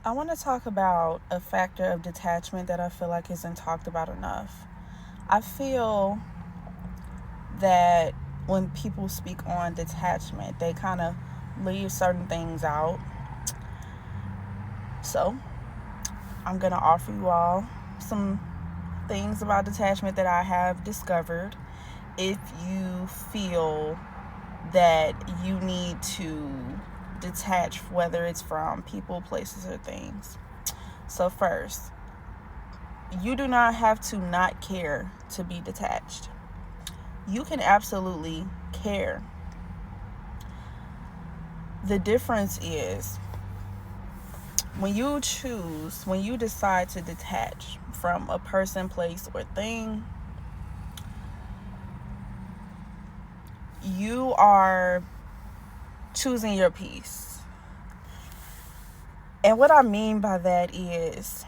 I want to talk about a factor of detachment that I feel like isn't talked about enough. I feel that when people speak on detachment, they kind of leave certain things out. So, I'm going to offer you all some things about detachment that I have discovered if you feel that you need to detach, whether it's from people, places, or things. So, first, you do not have to not care to be detached. You can absolutely care. The difference is when you decide to detach from a person, place, or thing, you are choosing your peace. And what I mean by that is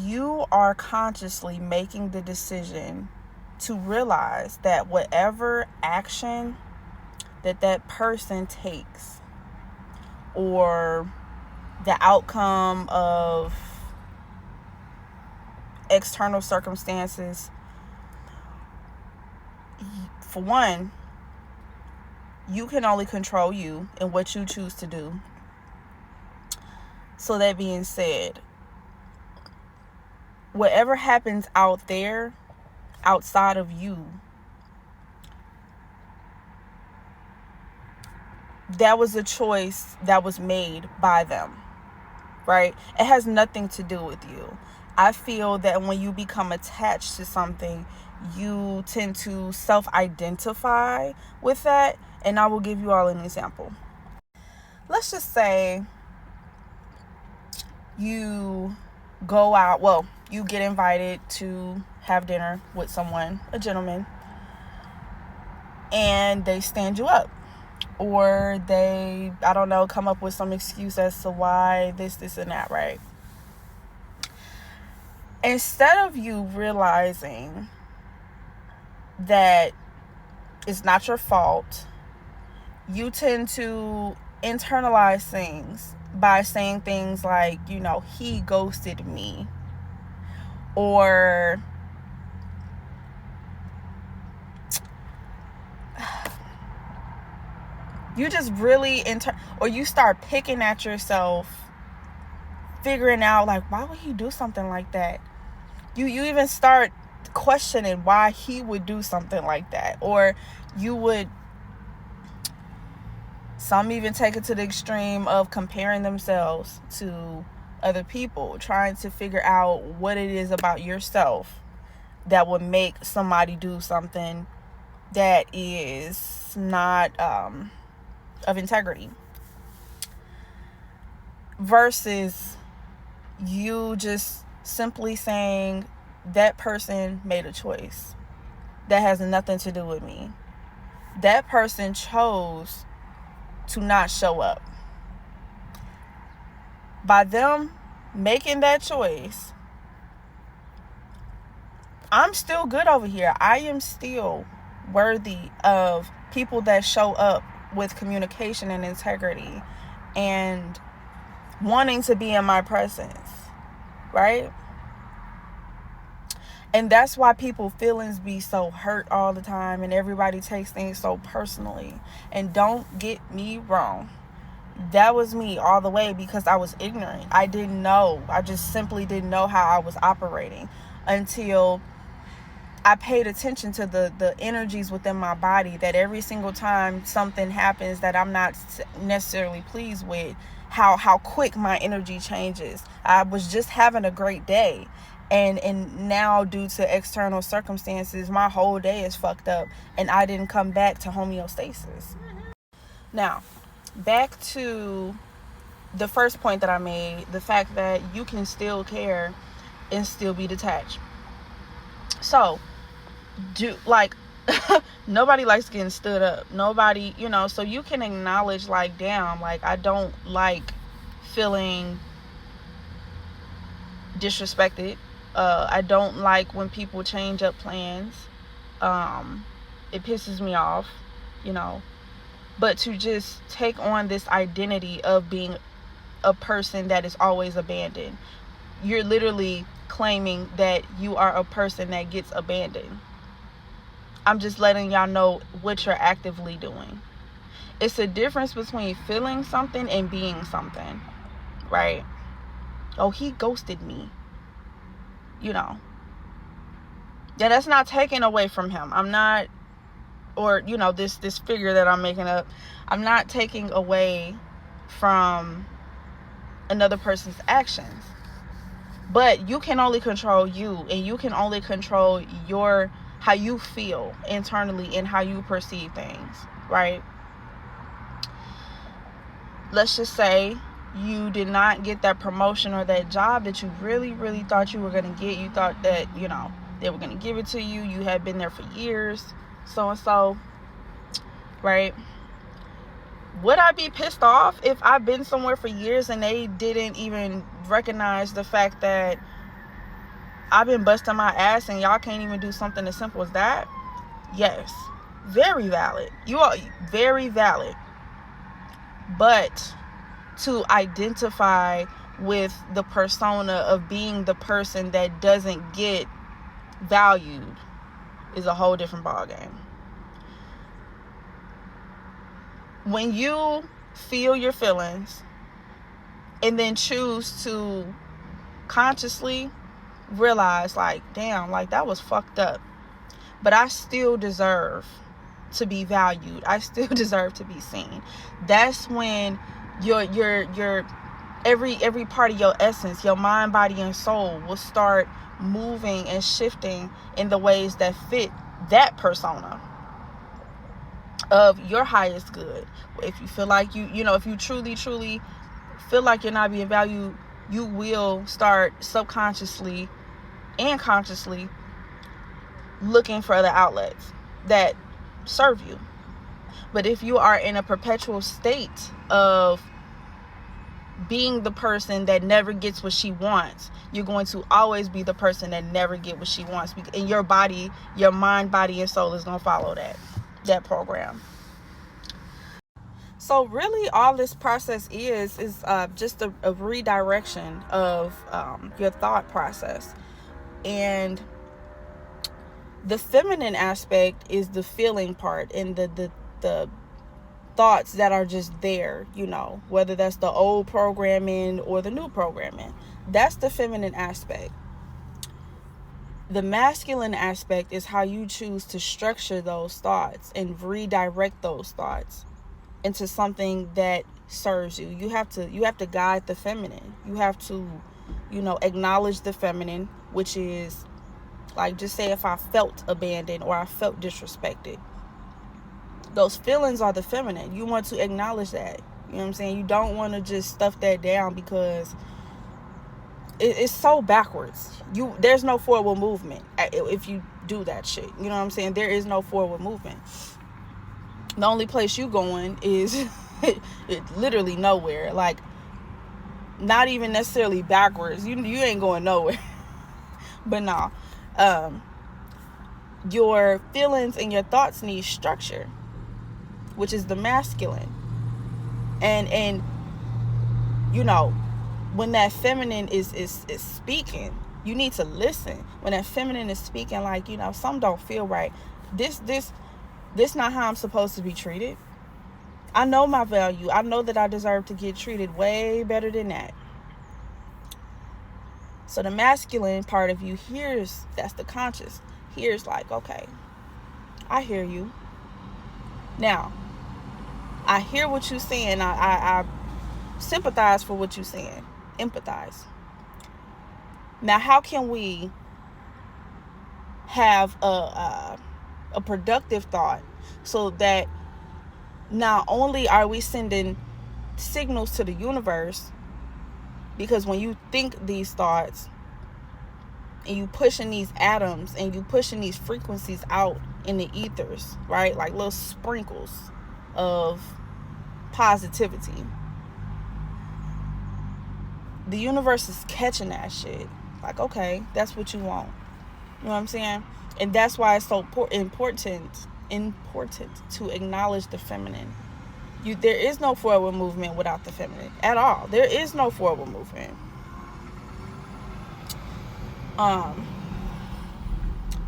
you are consciously making the decision to realize that whatever action that person takes, or the outcome of external circumstances, for one, you can only control you and what you choose to do. So that being said, whatever happens out there, outside of you, that was a choice that was made by them, right? It has nothing to do with you. I feel that when you become attached to something, you tend to self-identify with that. And I will give you all an example. Let's just say you go out, you get invited to have dinner with someone, a gentleman, and they stand you up. Or they, I don't know, come up with some excuse as to why this, and that, right? Instead of you realizing that it's not your fault, you tend to internalize things by saying things like, he ghosted me, or you just really or you start picking at yourself, figuring out like, why would he do something like that? You even start questioning why he would do something like that. Or some even take it to the extreme of comparing themselves to other people, trying to figure out what it is about yourself that would make somebody do something that is not of integrity, versus you just simply saying, that person made a choice that has nothing to do with me. That person chose to not show up. By them making that choice, I'm still good over here. I am still worthy of people that show up with communication and integrity and wanting to be in my presence, right? And that's why people's feelings be so hurt all the time, and everybody takes things so personally. And don't get me wrong, that was me all the way, because I was ignorant. I didn't know. I just simply didn't know how I was operating until I paid attention to the energies within my body, that every single time something happens that I'm not necessarily pleased with, how quick my energy changes. I was just having a great day, and now, due to external circumstances, my whole day is fucked up, and I didn't come back to homeostasis. Now, back to the first point that I made, the fact that you can still care and still be detached. So, nobody likes getting stood up. Nobody, so you can acknowledge, like, damn, like, I don't like feeling disrespected. I don't like when people change up plans. It pisses me off, But to just take on this identity of being a person that is always abandoned. You're literally claiming that you are a person that gets abandoned. I'm just letting y'all know what you're actively doing. It's a difference between feeling something and being something, right? Oh, he ghosted me. Yeah, that's not taken away from him. I'm not, or this figure that I'm making up, I'm not taking away from another person's actions. But you can only control you, and you can only control how you feel internally and how you perceive things, right? Let's just say you did not get that promotion or that job that you really, really thought you were going to get. You thought that, they were going to give it to you. You had been there for years, so, right? Would I be pissed off if I've been somewhere for years and they didn't even recognize the fact that I've been busting my ass and y'all can't even do something as simple as that? Yes. Very valid. You are very valid. But to identify with the persona of being the person that doesn't get valued is a whole different ballgame. When you feel your feelings and then choose to consciously realize, like, damn, like, that was fucked up, but I still deserve to be valued, I still deserve to be seen, that's when your every part of your essence, your mind, body, and soul will start moving and shifting in the ways that fit that persona of your highest good. If you feel like if you truly feel like you're not being valued, you will start subconsciously and consciously looking for other outlets that serve you. But if you are in a perpetual state of being the person that never gets what she wants, you're going to always be the person that never get what she wants, and your body, your mind, body, and soul is going to follow that program. So really all this process is just a redirection of your thought process. And the feminine aspect is the feeling part, and the thoughts that are just there, whether that's the old programming or the new programming. That's the feminine aspect. The masculine aspect is how you choose to structure those thoughts and redirect those thoughts into something that serves you. You have to guide the feminine. You have to, acknowledge the feminine, which is like, just say if I felt abandoned or I felt disrespected. Those feelings are the feminine. You want to acknowledge that. You know what I'm saying? You don't want to just stuff that down, because it's so backwards. There's no forward movement if you do that shit. You know what I'm saying? There is no forward movement. The only place you going is literally nowhere. Like, not even necessarily backwards. You ain't going nowhere. But no, your feelings and your thoughts need structure, which is the masculine. And when that feminine is speaking, you need to listen. When that feminine is speaking, like, something don't feel right. This not how I'm supposed to be treated. I know my value. I know that I deserve to get treated way better than that. So the masculine part of you hears, that's the conscious, hears like, okay, I hear you. Now, I hear what you're saying. I sympathize for what you're saying. Empathize. Now, how can we have a productive thought so that not only are we sending signals to the universe, because when you think these thoughts and you pushing these atoms and you pushing these frequencies out in the ethers, right, like little sprinkles of positivity, the universe is catching that shit. Like, okay, that's what you want. You know what I'm saying? And that's why it's so important to acknowledge the feminine. There is no forward movement without the feminine at all. There is no forward movement.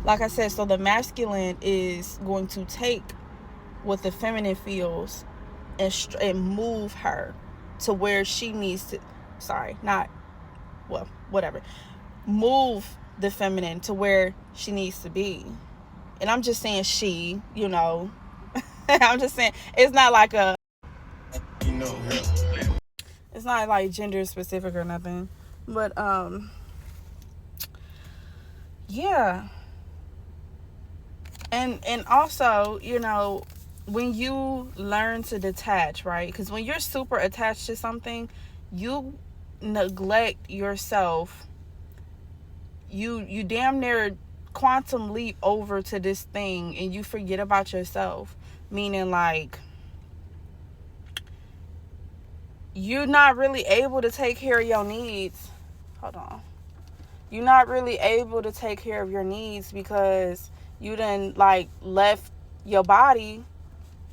Like I said, so the masculine is going to take what the feminine feels and move her to where she needs to. Whatever. Move the feminine to where she needs to be. And I'm just saying she, I'm just saying it's not like it's not like gender specific or nothing. But yeah. And also, when you learn to detach, right? Because when you're super attached to something, you neglect yourself. You damn near quantum leap over to this thing and you forget about yourself. Meaning, like, you're not really able to take care of your needs. Hold on. You're not really able to take care of your needs because you done, like, left your body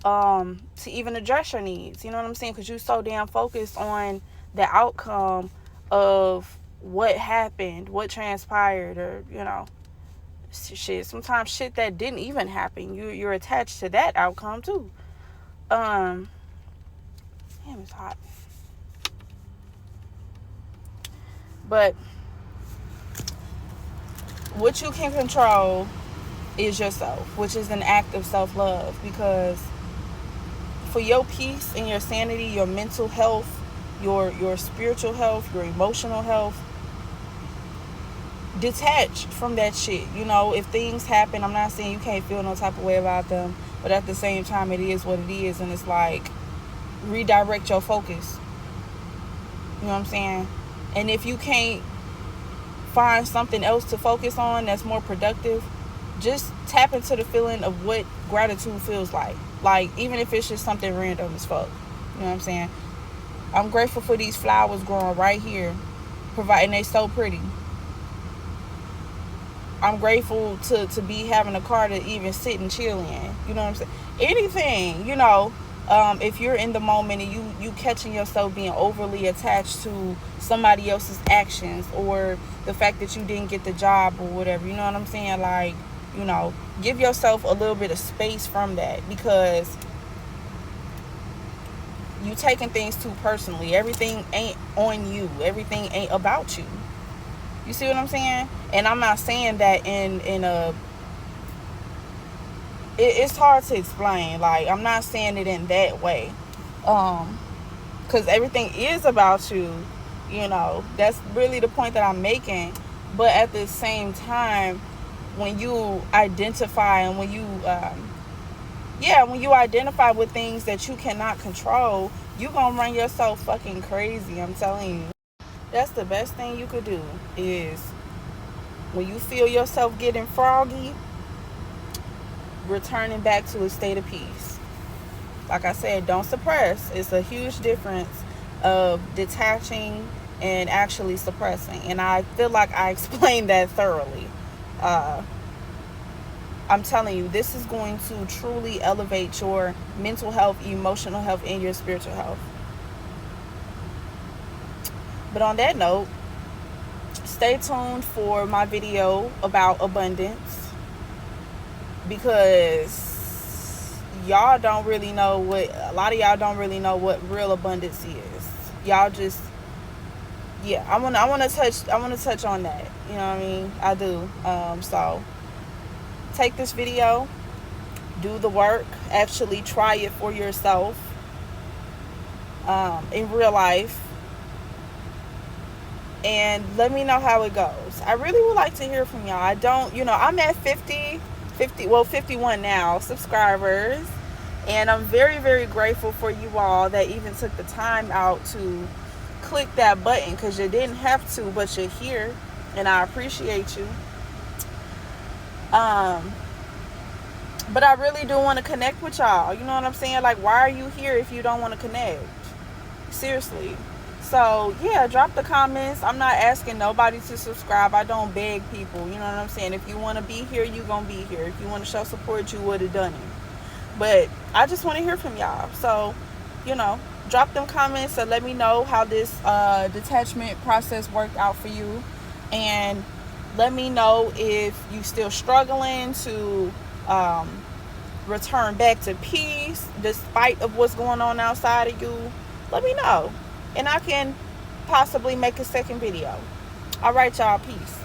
to even address your needs. You know what I'm saying? Because you're so damn focused on the outcome of what happened, what transpired, or, shit. Sometimes shit that didn't even happen. You're attached to that outcome too. Damn, it's hot. But what you can control is yourself, which is an act of self-love, because for your peace and your sanity, your mental health, your spiritual health, your emotional health, detach from that shit. If things happen, I'm not saying you can't feel no type of way about them, but at the same time, it is what it is, and it's like, redirect your focus. You know what I'm saying? And if you can't find something else to focus on that's more productive, just tap into the feeling of what gratitude feels like. Like, even if it's just something random as fuck. You know what I'm saying? I'm grateful for these flowers growing right here, providing they so pretty. I'm grateful to be having a car to even sit and chill in. You know what I'm saying? Anything, if you're in the moment and you catching yourself being overly attached to somebody else's actions or the fact that you didn't get the job or whatever, you know what I'm saying? Like, give yourself a little bit of space from that, because you taking things too personally. Everything ain't on you. Everything ain't about you. You see what I'm saying? And I'm not saying that in a... It's hard to explain. Like, I'm not saying it in that way. Because everything is about you. That's really the point that I'm making. But at the same time, when you identify and when you identify with things that you cannot control, you gonna run yourself fucking crazy. I'm telling you. That's the best thing you could do, is when you feel yourself getting froggy, returning back to a state of peace. Like I said, don't suppress. It's a huge difference of detaching and actually suppressing. And I feel like I explained that thoroughly. I'm telling you, this is going to truly elevate your mental health, emotional health, and your spiritual health. But on that note, stay tuned for my video about abundance, because y'all don't really know a lot of y'all don't really know what real abundance is. Y'all just, I want to touch on that. You know what I mean? I do. So take this video, do the work, actually try it for yourself in real life, and let me know how it goes. I really would like to hear from y'all. I'm at 51 now subscribers, and I'm very, very grateful for you all that even took the time out to click that button, because you didn't have to, but you're here, and I appreciate you. But I really do want to connect with y'all. You know what I'm saying? Like, why are you here if you don't want to connect? Seriously. So, yeah, drop the comments. I'm not asking nobody to subscribe. I don't beg people. You know what I'm saying? If you want to be here, you going to be here. If you want to show support, you would have done it. But I just want to hear from y'all. So, you know, drop them comments and let me know how this detachment process worked out for you. And let me know if you still struggling to return back to peace despite of what's going on outside of you. Let me know, and I can possibly make a second video. All right, y'all, peace.